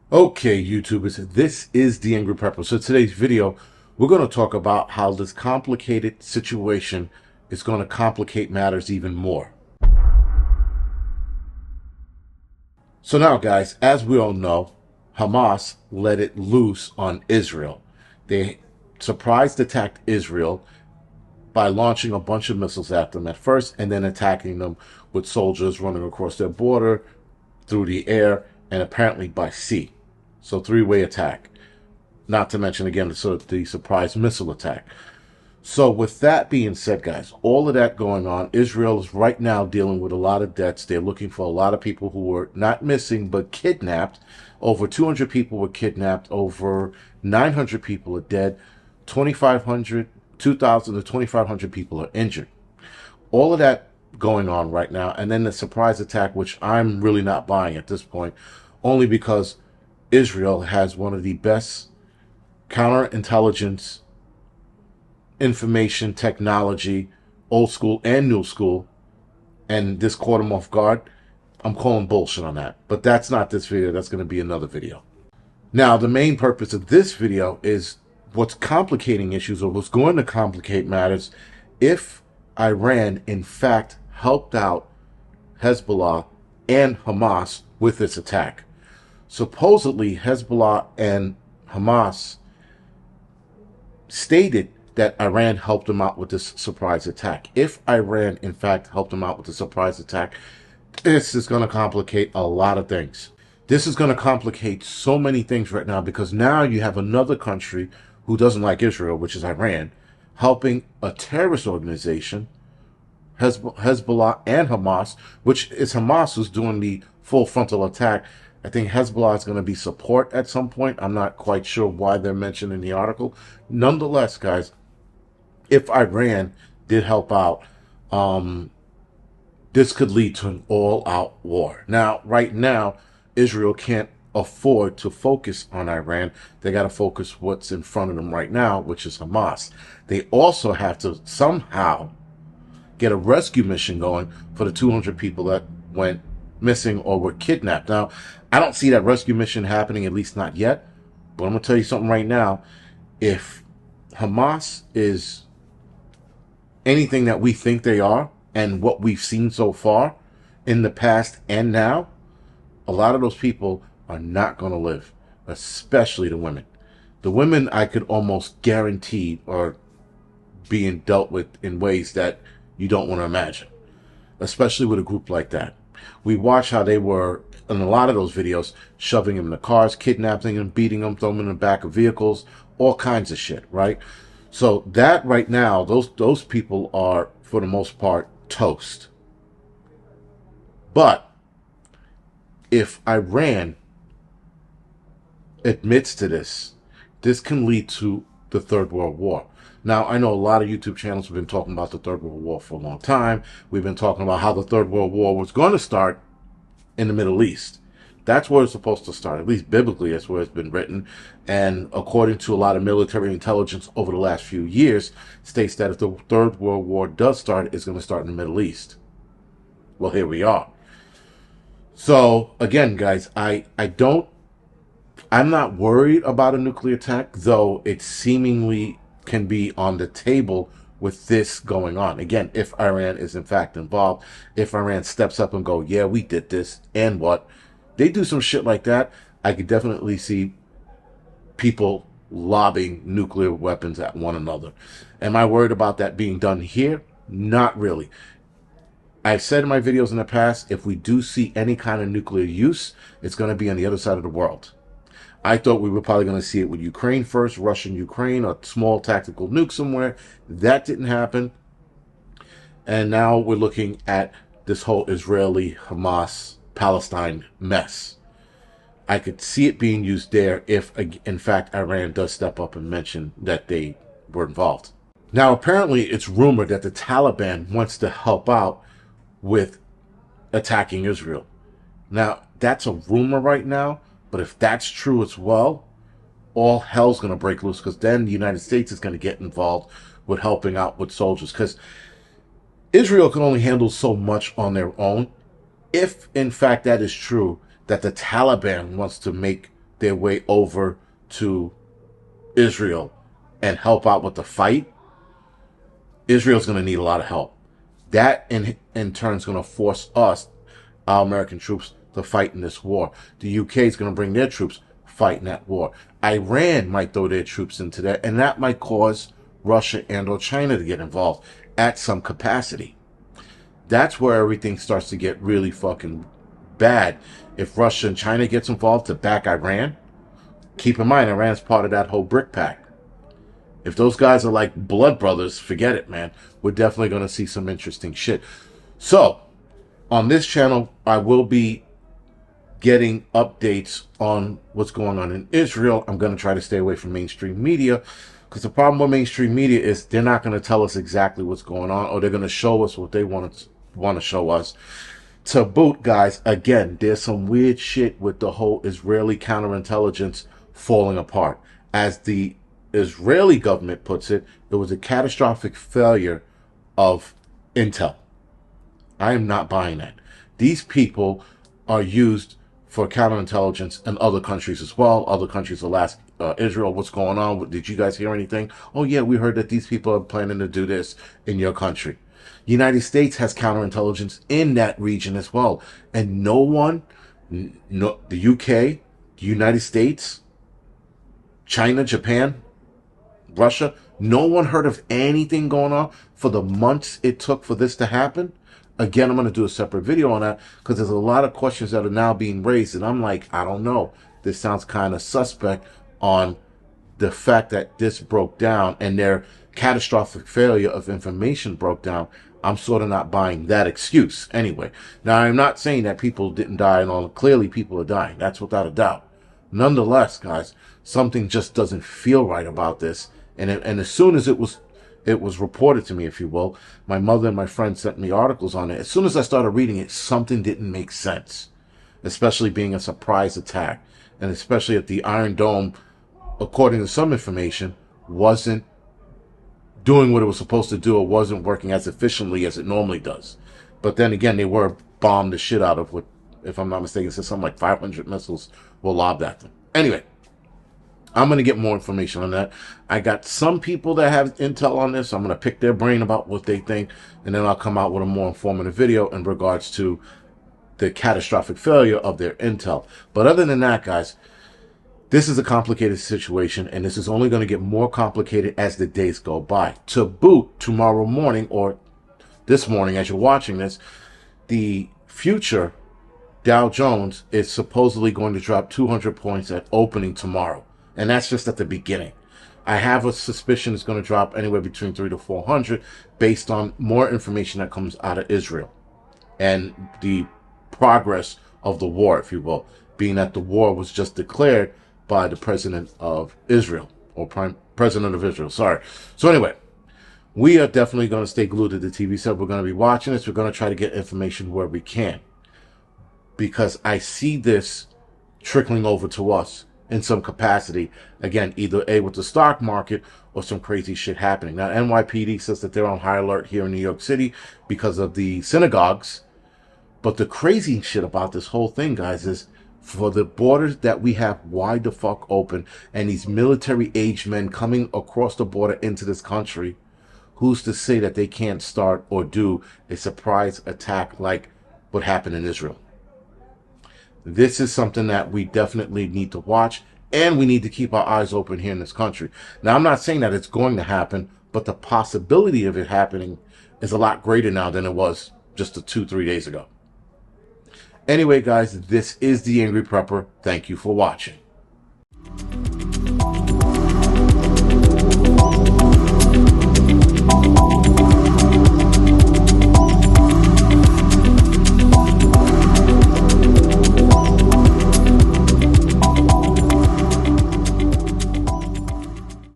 Okay, YouTubers, this is the Angry Prepper. So today's video, we're going to talk about how this complicated situation is going to complicate matters even more. So now, guys, as we all know, Hamas let it loose on Israel. They surprise attacked Israel by launching a bunch of missiles at them at first and then attacking them with soldiers running across their border through the air and apparently by sea. So three-way attack. Not to mention, again, the surprise missile attack. So with that being said, guys, all of that going on, Israel is right now dealing with a lot of debts. They're looking for a lot of people who were not missing, but kidnapped. Over 200 people were kidnapped. Over 900 people are dead. 2,000 to 2,500 people are injured. All of that going on right now. And then the surprise attack, which I'm really not buying at this point, only because Israel has one of the best counterintelligence information technology, old school and new school, and this caught them off guard. I'm calling bullshit on that. But that's not this video. That's going to be another video. Now, the main purpose of this video is what's complicating issues, or what's going to complicate matters, if Iran, in fact, helped out Hezbollah and Hamas with this attack. Supposedly, Hezbollah and Hamas stated that Iran helped them out with this surprise attack. If Iran, in fact, helped them out with the surprise attack, this is going to complicate a lot of things. This is going to complicate so many things right now, because now you have another country who doesn't like Israel, which is Iran, helping a terrorist organization, Hezbollah and Hamas, which is Hamas who's doing the full frontal attack. I think Hezbollah is going to be support at some point. I'm not quite sure why they're mentioned in the article. Nonetheless, guys, if Iran did help out, this could lead to an all-out war. Now, right now, Israel can't afford to focus on Iran. They got to focus what's in front of them right now, which is Hamas. They also have to somehow get a rescue mission going for the 200 people that went missing or were kidnapped. Now, I don't see that rescue mission happening, at least not yet. But I'm going to tell you something right now. If Hamas is anything that we think they are, and what we've seen so far in the past and now, a lot of those people are not going to live, especially the women. The women, I could almost guarantee, are being dealt with in ways that you don't want to imagine, especially with a group like that. We watch how they were, in a lot of those videos, shoving them in the cars, kidnapping them, beating them, throwing them in the back of vehicles, all kinds of shit, right? So that right now, those people are, for the most part, toast. But if Iran admits to this, this can lead to the Third World War. Now, I know a lot of YouTube channels have been talking about the Third World War for a long time. We've been talking about how the Third World War was going to start in the Middle East. That's where it's supposed to start. At least biblically, that's where it's been written. And according to a lot of military intelligence over the last few years, states that if the Third World War does start, it's going to start in the Middle East. Well, here we are. So, again, guys, I'm not worried about a nuclear attack, though it seemingly can be on the table with this going on. Again, if Iran is in fact involved, if Iran steps up and go, yeah, we did this, and what? They do some shit like that, I could definitely see people lobbing nuclear weapons at one another. Am I worried about that being done here? Not really. I've said in my videos in the past, if we do see any kind of nuclear use, it's going to be on the other side of the world. I thought we were probably going to see it with Ukraine first, Russian Ukraine, a small tactical nuke somewhere. That didn't happen. And now we're looking at this whole Israeli-Hamas-Palestine mess. I could see it being used there if, in fact, Iran does step up and mention that they were involved. Now, apparently, it's rumored that the Taliban wants to help out with attacking Israel. Now, that's a rumor right now, but if that's true as well, all hell's going to break loose, because then the United States is going to get involved with helping out with soldiers, because Israel can only handle so much on their own. If, in fact, that is true, that the Taliban wants to make their way over to Israel and help out with the fight, Israel's going to need a lot of help. That in turn is going to force us, our American troops, to fight in this war. The UK is going to bring their troops, fight in that war. Iran might throw their troops into that, and that might cause Russia and or China to get involved at some capacity. That's where everything starts to get really fucking bad. If Russia and China gets involved to back Iran, keep in mind, Iran's part of that whole BRIC pact. If those guys are like blood brothers, forget it, man. We're definitely going to see some interesting shit. So, on this channel, I will be getting updates on what's going on in Israel. I'm going to try to stay away from mainstream media, because the problem with mainstream media is they're not going to tell us exactly what's going on, or they're going to show us what they want to show us. To boot, guys, again, there's some weird shit with the whole Israeli counterintelligence falling apart. As the Israeli government puts it, it was a catastrophic failure of intel. I am not buying that. These people are used for counterintelligence in other countries as well. Other countries will ask Israel, what's going on? Did you guys hear anything? Oh, yeah, we heard that these people are planning to do this in your country. United States has counterintelligence in that region as well. And no one, no, the UK, the United States, China, Japan, Russia, no one heard of anything going on for the months it took for this to happen. Again, I'm going to do a separate video on that, because there's a lot of questions that are now being raised. And I'm like, I don't know. This sounds kind of suspect on the fact that this broke down and their catastrophic failure of information broke down. I'm sort of not buying that excuse anyway. Now, I'm not saying that people didn't die and all. Clearly, people are dying. That's without a doubt. Nonetheless, guys, something just doesn't feel right about this. And as soon as it was reported to me, if you will, my mother and my friend sent me articles on it. As soon as I started reading it, something didn't make sense, especially being a surprise attack. And especially if the Iron Dome, according to some information, wasn't doing what it was supposed to do, or wasn't working as efficiently as it normally does. But then again, they were bombed the shit out of what, if I'm not mistaken, it said something like 500 missiles were lobbed at them. Anyway, I'm going to get more information on that. I got some people that have intel on this. I'm going to pick their brain about what they think, and then I'll come out with a more informative video in regards to the catastrophic failure of their intel. But other than that, guys, this is a complicated situation, and this is only going to get more complicated as the days go by. To boot, tomorrow morning, or this morning as you're watching this, the future Dow Jones is supposedly going to drop 200 points at opening tomorrow. And that's just at the beginning. I have a suspicion it's going to drop anywhere between 300 to 400 based on more information that comes out of Israel and the progress of the war, if you will, being that the war was just declared by the president of Israel, or president of Israel, sorry. So anyway, we are definitely going to stay glued to the TV set. We're going to be watching this. We're going to try to get information where we can, because I see this trickling over to us in some capacity. Again, either with the stock market or some crazy shit happening. Now, NYPD says that they're on high alert here in New York City because of the synagogues. But the crazy shit about this whole thing, guys, is for the borders that we have wide the fuck open and these military-aged men coming across the border into this country, who's to say that they can't start or do a surprise attack like what happened in Israel? This is something that we definitely need to watch, and we need to keep our eyes open here in this country. Now, I'm not saying that it's going to happen, but the possibility of it happening is a lot greater now than it was just 2-3 days ago. Anyway, guys, this is The Angry Prepper. Thank you for watching.